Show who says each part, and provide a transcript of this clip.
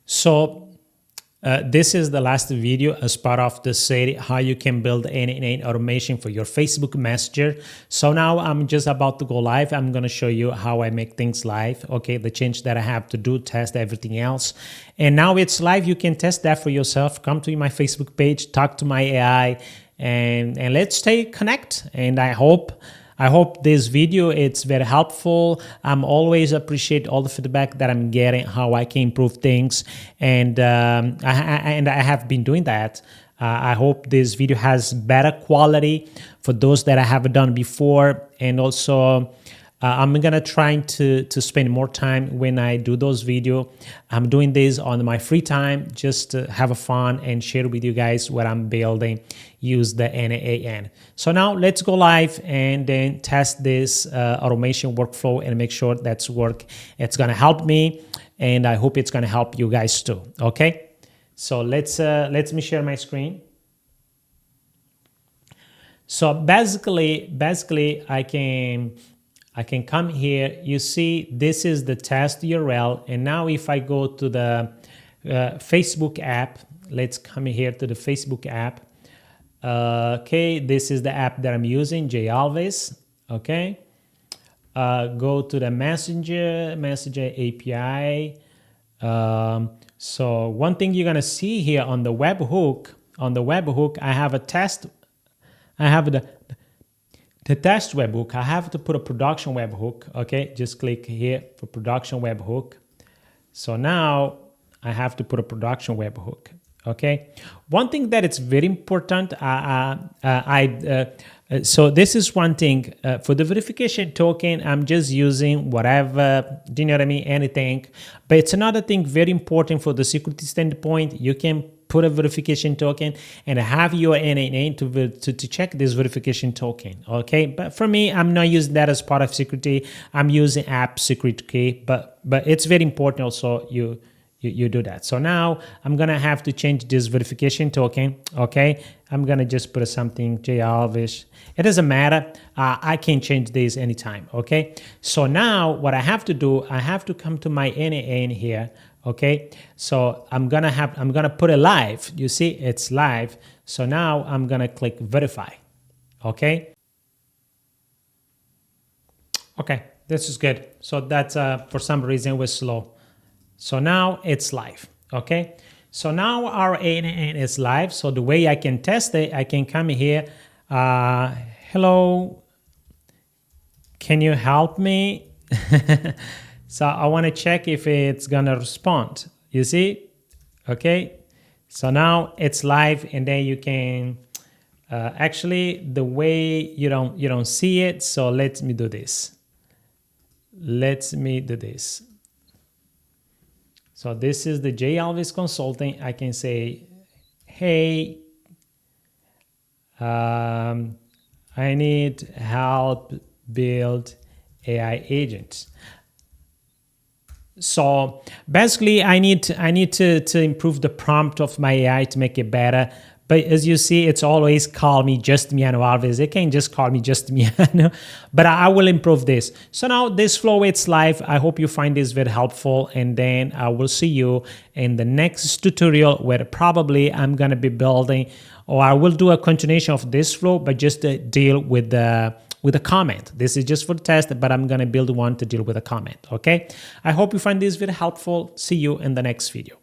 Speaker 1: So this is the last video as part of the series, how you can build n8n automation for your Facebook Messenger. So now I'm just about to go live. I'm going to show you how I make things live. Okay, the change that I have to do, test everything else. And now it's live. You can test that for yourself. Come to my Facebook page, talk to my AI, and let's stay connected. And I hope this video it's very helpful. I'm always appreciate all the feedback that I'm getting, how I can improve things, and I have been doing that. I hope this video has better quality for those that I haven't done before, and also I'm gonna try to spend more time when I do those videos. I'm doing this on my free time just to have fun and share with you guys what I'm building. Use the n8n. So now let's go live and then test this automation workflow and make sure that's work. It's gonna help me, and I hope it's gonna help you guys too. Okay, so let's me share my screen. So basically I can come here. You see, this is the test URL. And now if I go to the Facebook app, let's come here to the Facebook app. Okay, this is the app that I'm using, J Alves. Okay, go to the Messenger API. So one thing you're gonna see here on the webhook, I have a test. I have the test webhook. I have to put a production webhook. Okay, just click here for production webhook. So now I have to put a production webhook. Okay, one thing that it's very important. So this is one thing for the verification token. I'm just using whatever, do you know what I mean? Anything. But it's another thing very important for the security standpoint. You can put a verification token and have your n8n to check this verification token. Okay, but for me, I'm not using that as part of security. I'm using app secret key, but it's very important also you do that. So now I'm gonna have to change this verification token. Okay, I'm gonna just put something J Alves. It doesn't matter. I can change this anytime. Okay, so now what I have to do, I have to come to my n8n here. Okay, so I'm gonna put it live. You see, it's live. So now I'm gonna click verify. Okay. Okay, this is good. So that's for some reason was slow. So now it's live. Okay. So now our n8n is live. So the way I can test it, I can come here. Hello. Can you help me? So I want to check if it's gonna respond. You see? Okay. So now it's live, and then you can actually the way you don't see it. So let me do this. Let me do this. So this is the J Alves Consulting. I can say, hey, I need help build AI agents. So basically, I need to improve the prompt of my AI to make it better. But as you see, it's always call me Justiniano Alves. They can't just call me Justiniano, but I will improve this. So now this flow, it's live. I hope you find this very helpful. And then I will see you in the next tutorial where probably I'm going to be building, or I will do a continuation of this flow, but just to deal with the comment. This is just for the test, but I'm going to build one to deal with a comment. Okay. I hope you find this very helpful. See you in the next video.